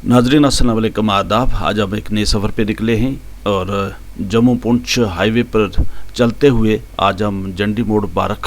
नाजरीन अस्सलाम वालेकुम आदाब। आज हम एक नए सफ़र पे निकले हैं और जम्मू पुंछ हाईवे पर चलते हुए आज हम जंडी मोड़ बारक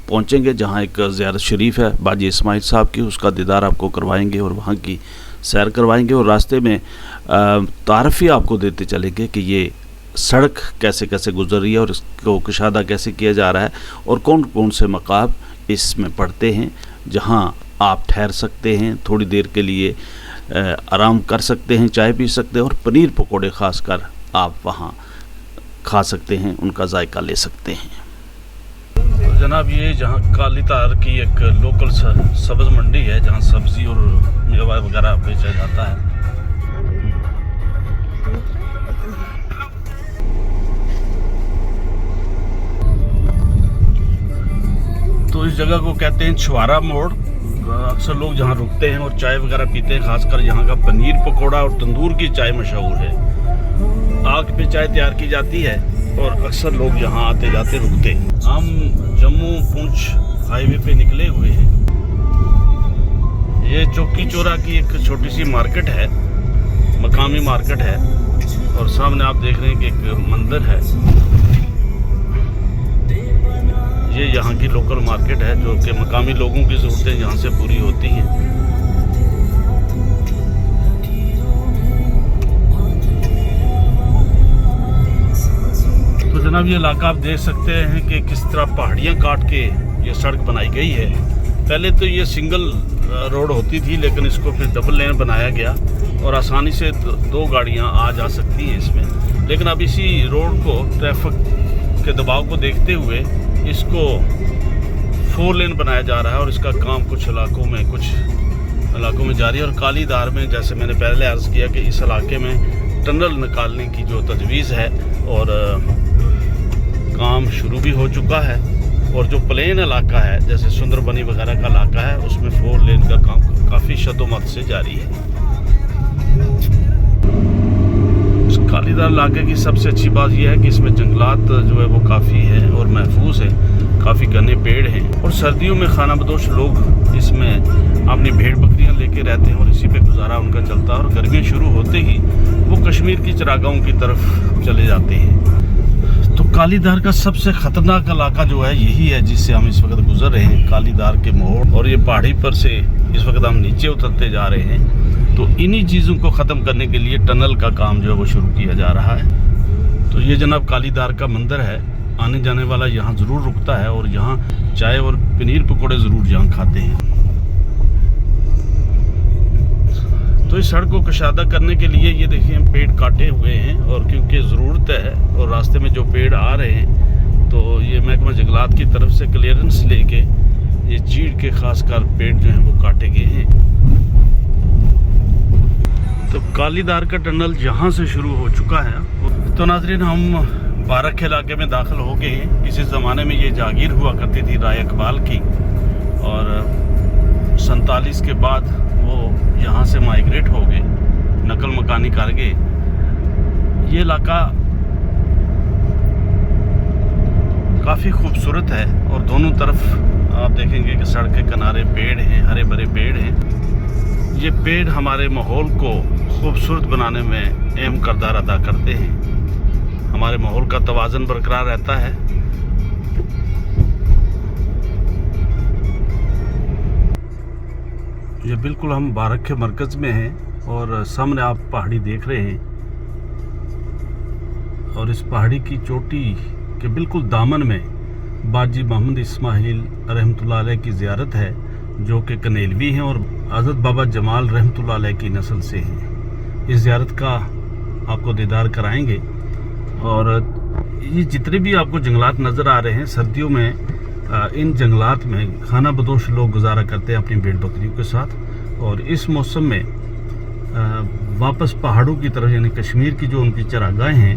पहुंचेंगे, जहां एक ज़ियारत शरीफ है बाजी इस्माइल साहब की। उसका दीदार आपको करवाएंगे और वहां की सैर करवाएंगे और रास्ते में तारफ़ी आपको देते चलेंगे कि ये सड़क कैसे कैसे गुजर रही है और इसको कुशादा कैसे किया जा रहा है और कौन कौन से मकाम इसमें पड़ते हैं जहां आप ठहर सकते हैं, थोड़ी देर के लिए आराम कर सकते हैं, चाय पी सकते हैं और पनीर पकोड़े ख़ास कर आप वहाँ खा सकते हैं, उनका जायका ले सकते हैं। तो जनाब ये जहाँ काली तार की एक लोकल सब्ज़ मंडी है जहाँ सब्ज़ी और मेवा वगैरह बेचा जाता है। तो इस जगह को कहते हैं छुआरा मोड़। अक्सर लोग जहाँ रुकते हैं और चाय वगैरह पीते हैं, खासकर यहाँ का पनीर पकोड़ा और तंदूर की चाय मशहूर है। आग पे चाय तैयार की जाती है और अक्सर लोग यहाँ आते जाते रुकते हैं। हम जम्मू पुंछ हाईवे पे निकले हुए हैं। ये चौकी चौरा की एक छोटी सी मार्केट है, मकामी मार्केट है और सामने आप देख रहे हैं कि एक मंदिर है। ये यहाँ की लोकल मार्केट है जो कि मकामी लोगों की ज़रूरतें यहाँ से पूरी होती हैं। तो जनाब ये इलाका आप देख सकते हैं कि किस तरह पहाड़ियाँ काट के ये सड़क बनाई गई है। पहले तो ये सिंगल रोड होती थी, लेकिन इसको फिर डबल लेन बनाया गया और आसानी से दो गाड़ियाँ आ जा सकती हैं इसमें। लेकिन अब इसी रोड को ट्रैफिक के दबाव को देखते हुए इसको 4 लेन बनाया जा रहा है और इसका काम कुछ इलाकों में जारी है। और काली धार में, जैसे मैंने पहले अर्ज़ किया, कि इस इलाके में टनल निकालने की जो तजवीज़ है और काम शुरू भी हो चुका है। और जो प्लेन इलाका है जैसे सुंदरबनी वगैरह का इलाका है, उसमें 4 लेन का काम काफ़ी शदोमत से जारी है। कालीदार इलाके की सबसे अच्छी बात यह है कि इसमें जंगलात जो है वो काफ़ी है और महफूज है, काफ़ी घने पेड़ हैं और सर्दियों में खाना बदोश लोग इसमें अपनी भेड़ बकरियां लेके रहते हैं और इसी पे गुजारा उनका चलता है। और गर्मियाँ शुरू होते ही वो कश्मीर की चरागाहों की तरफ चले जाते हैं। तो कालीदार का सबसे ख़तरनाक इलाका जो है यही है जिससे हम इस वक्त गुजर रहे हैं, कालीदार के मोड़। और ये पहाड़ी पर से इस वक्त हम नीचे उतरते जा रहे हैं। तो इन्हीं चीज़ों को ख़त्म करने के लिए टनल का काम जो है वो शुरू किया जा रहा है। तो ये जनाब कालीदार का मंदिर है। आने जाने वाला यहाँ ज़रूर रुकता है और यहाँ चाय और पनीर पकोड़े ज़रूर यहाँ खाते हैं। तो इस सड़क को कुशादा करने के लिए ये देखिए पेड़ काटे हुए हैं और क्योंकि ज़रूरत है और रास्ते में जो पेड़ आ रहे हैं तो ये महकमा जंगलात की तरफ से क्लियरेंस लेके ये चीड़ के खासकर पेड़ जो हैं वो काटे गए हैं। तो कालीदार का टनल यहाँ से शुरू हो चुका है। तो नाज़रीन हम बारक के इलाके में दाखिल हो गए हैं। किसी ज़माने में ये जागीर हुआ करती थी राय इकबाल की और 47 के बाद वो यहाँ से माइग्रेट हो गए, नकल मकानी कर गए। ये इलाका काफ़ी खूबसूरत है और दोनों तरफ आप देखेंगे कि सड़क के किनारे पेड़ हैं, हरे भरे पेड़ हैं। ये पेड़ हमारे माहौल को खूबसूरत बनाने में अहम किरदार अदा करते हैं। हमारे माहौल का तवाज़ुन बरकरार रहता है। ये बिल्कुल हम बारक के मरकज़ में हैं और सामने आप पहाड़ी देख रहे हैं और इस पहाड़ी की चोटी के बिल्कुल दामन में बाजी मोहम्मद इस्माइल रहमतुल्लाह अलैह की ज़ियारत है, जो कि कनेलवी हैं और हज़रत बाबा जमाल रहमतुल्लाह अलैह की नस्ल से हैं। इस ज़ियारत का आपको दीदार कराएंगे। और ये जितने भी आपको जंगलात नज़र आ रहे हैं, सर्दियों में इन जंगलात में खाना बदोश लोग गुजारा करते हैं अपनी भेड़ बकरियों के साथ। और इस मौसम में वापस पहाड़ों की तरफ यानी कश्मीर की जो उनकी चरागाहें हैं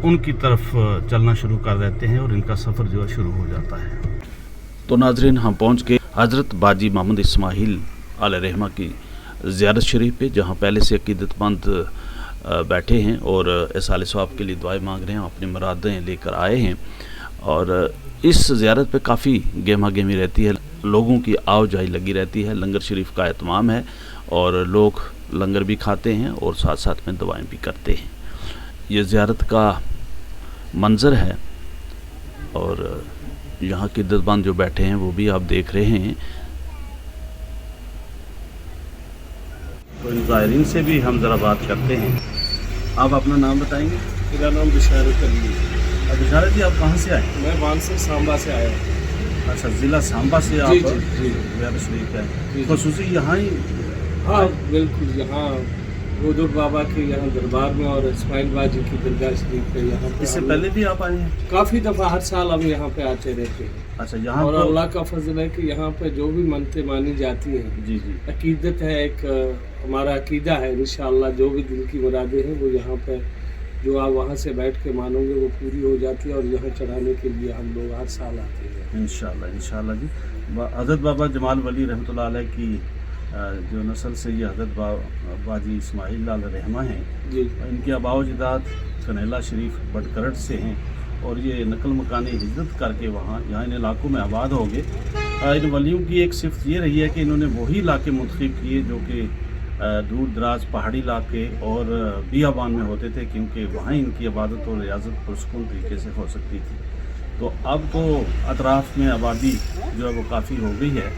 उनकी तरफ चलना शुरू कर देते हैं और इनका सफ़र जो है शुरू हो जाता है। तो नाज़रीन हम पहुँच गए हज़रत बाजी मोहम्मद इस्माइल अलैहिर्रहमा की ज़ियारत शरीफ पे, जहाँ पहले से अकीदतमंद बैठे हैं और इसाले सवाब के लिए दुआएं मांग रहे हैं, अपनी मुरादें लेकर आए हैं। और इस ज़ियारत पे काफ़ी गहमा गहमी रहती है, लोगों की आओ जाई लगी रहती है। लंगर शरीफ का एहतमाम है और लोग लंगर भी खाते हैं और साथ साथ में दुआएं भी करते हैं। ये ज़ियारत का मंज़र है और यहाँ के इद्दतमंद जो बैठे हैं वो भी आप देख रहे हैं। तो इन ज़ायरीन से भी हम ज़रा बात करते हैं। आप अपना नाम बताएंगे? मेरा नाम बिशारत अली है। बिशारत जी, आप कहाँ से आए? मैं मानसर सांबा से आया हूँ। अच्छा, ज़िला सांबा से आप जी ज़ियारत शरीफ है। जी। ख़ुसूसी यहाँ ही? हाँ बिल्कुल, यहाँ गोदर बाबा के यहाँ दरबार में और इस्माइल बाजी की दरगाह शरीफ है। यहाँ पे इससे पहले भी आप आए हैं? काफ़ी दफ़ा हर साल हम यहाँ पे आते रहते हैं। अच्छा, यहाँ और तो अल्लाह का फजल है कि यहाँ पे जो भी मनते मानी जाती हैं, जी जी, अकीदत है, एक हमारा अकीदा है, इंशाअल्लाह जो भी दिल की मुरादें हैं वो यहाँ पे जो आप वहाँ से बैठ के मानोगे वो पूरी हो जाती है। और यहाँ चढ़ाने के लिए हम लोग हर साल आते हैं इंशाअल्लाह। इंशाअल्लाह जी। हज़रत बाबा जमाल वली रहमतुल्लाह अलैह की जो नस्ल से ये हज़रत बाजी इस्माइल लाल रहमा हैं जी। इनकी आबाव जदाद कनेला शरीफ बटकरट से हैं और ये नकल मकानी हिजरत करके यहाँ इन इलाकों में आबाद हो गए। इन वलियों की एक सिफ़त ये रही है कि इन्होंने वही इलाके मुंतखब किए जो कि दूर दराज पहाड़ी इलाके और बियाबान में होते थे, क्योंकि वहाँ इनकी इबादत और रियाजत पुरसकून तरीके से हो सकती थी। तो अब तो अतराफ़ में आबादी जो है वो काफ़ी हो गई है,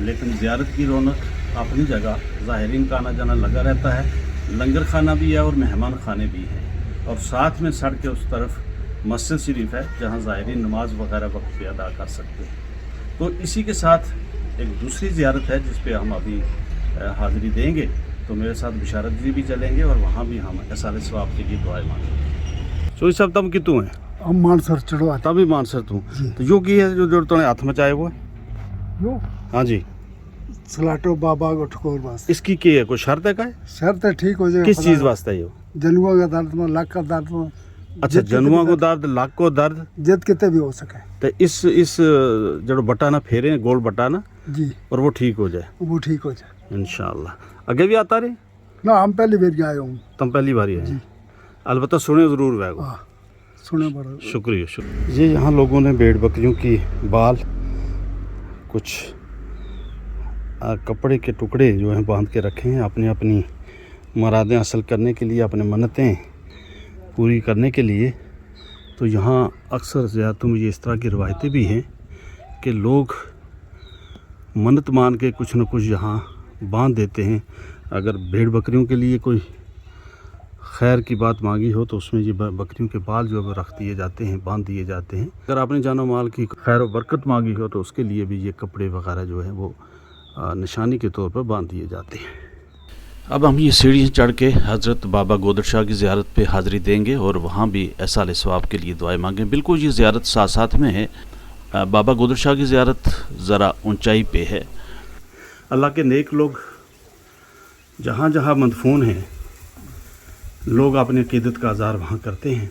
लेकिन ज़ियारत की रौनक अपनी जगह, ज़ाहिरीन का आना जाना लगा रहता है। लंगर खाना भी है और मेहमान खाने भी हैं और साथ में सड़क के उस तरफ मस्जिद शरीफ है जहाँ ज़ाहिरीन नमाज वगैरह वक्त पे अदा कर सकते हैं। तो इसी के साथ एक दूसरी ज़ियारत है जिस पे हम अभी हाज़िरी देंगे। तो मेरे साथ बिशारत जी भी चलेंगे और वहाँ भी हम एसाले सवाब के लिए दुआएं मांगेंगे। चोई साहब, तुम कितों हैं? हम मानसर चढ़वा तभी मानसर तू तो यो की है जो तुमने हाथ में चाहे वो है? यो हाँ जी। सलाटो बाबा को ठकोर वास्ते। इसकी क्या है, कोई शर्त है का है? शर्त है ठीक हो जाए। किस चीज़ वास्ते है यो? जनुआ का दर्द में, लाख का दर्द में। अच्छा, जनुआ को दर्द, लाख को दर्द, जिद कितने भी हो सके। तो इस जो बटा ना फेरे गोल बटा ना जी, और वो ठीक हो जाए वो ठीक हो जाए इंशाल्लाह। आगे भी आता रहे ना, हम पहली बार आए हूँ। तुम पहली बार ही आए? अलबत्ता सुने ज़रूर वैगो। हाँ सुने बड़ा शुक्रिया शुक्रिया। ये यहाँ लोगों ने भेड़ बकरियों की बाल, कुछ कपड़े के टुकड़े जो हैं बांध के रखे हैं अपनी अपनी मुरादें हासिल करने के लिए, अपने मन्नतें पूरी करने के लिए। तो यहाँ अक्सर ज़्यादातर मुझे इस तरह की रवायतें भी हैं कि लोग मन्नत मान के कुछ न कुछ यहाँ बांध देते हैं। अगर भेड़ बकरियों के लिए कोई खैर की बात मांगी हो तो उसमें ये बकरियों के बाल जो है रख दिए जाते हैं, बांध दिए जाते हैं। अगर आपने जानो माल की खैर और बरकत मांगी हो तो उसके लिए भी ये कपड़े वगैरह जो है वो निशानी के तौर पर बांध दिए जाते हैं। अब हम ये सीढ़ियाँ चढ़ के हज़रत बाबा गोदर शाह की ज़ियारत पे हाज़िरी देंगे और वहाँ भी एसाले सवाब के लिए दुआएं मांगें। बिल्कुल ये ज़ियारत साथ साथ में है। बाबा गोदर शाह की ज़ियारत ज़रा ऊंचाई पे है। अल्लाह के नेक लोग जहाँ जहाँ मदफून हैं, लोग अपनी अक़ीदत का इज़हार वहाँ करते हैं।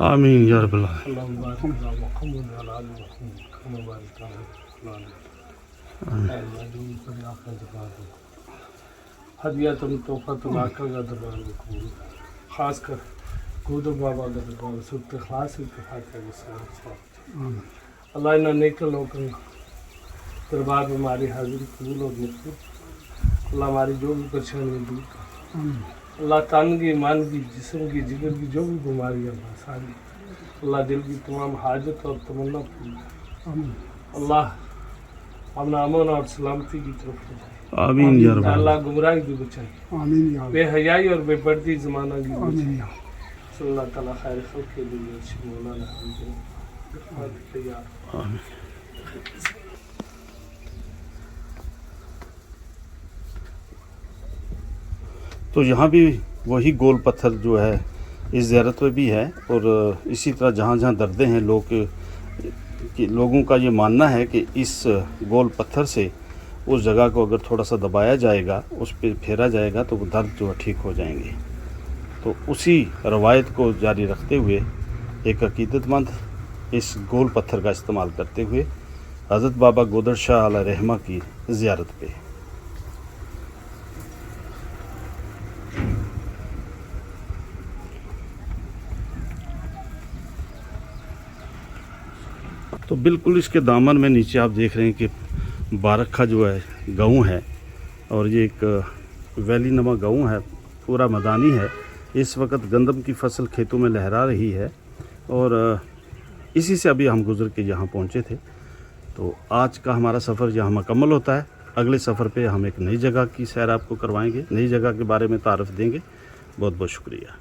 आमीन या रब्बल हदिया तुम तोहफा तुम आका का दरबार में कबूल, खास कर गोदर बाबा का दरबार सुरत खास इत्तेफाक का। अल्लाह इन्हें नेक लोगों दरबार में हमारी हाजिरी कबूल और मकबूल। अल्लाह हमारी जो भी परेशानी दूर कर। अल्लाह तन की, मन की, जिस्म की, जिगर की जो भी बीमारियाँ सारी, अल्लाह दिल की तमाम हाजत और तमन्ना पूरी। अल्लाह अपना अमन और सलामती की तरफ ले जाए। आमीन या रब्बल। अल्लाह गुमराही भी बचाए, आमीन या बेहयाई और बेपर्दी ज़माना की आमीन या अल्लाह ताला खैर खल्क़ के लिए मौलाना आमीन। तो यहाँ भी वही गोल पत्थर जो है इस ज़ियारत में भी है और इसी तरह जहाँ जहाँ दर्दे हैं लोगों का ये मानना है कि इस गोल पत्थर से उस जगह को अगर थोड़ा सा दबाया जाएगा, उस पर फेरा जाएगा तो वो दर्द जो है ठीक हो जाएंगे। तो उसी रवायत को जारी रखते हुए एक अक़ीदतमंद इस गोल पत्थर का इस्तेमाल करते हुए हज़रत बाबा गोदर शाह अलैहि रहमा की ज़ियारत पे। तो बिल्कुल इसके दामन में नीचे आप देख रहे हैं कि बारखा जो है गाँव है और ये एक वैली नुमा गाँव है, पूरा मैदानी है। इस वक्त गंदम की फसल खेतों में लहरा रही है और इसी से अभी हम गुजर के यहाँ पहुँचे थे। तो आज का हमारा सफ़र यहाँ मुकम्मल होता है। अगले सफ़र पे हम एक नई जगह की सैर आपको करवाएंगे, नई जगह के बारे में तारफ़ देंगे। बहुत बहुत शुक्रिया।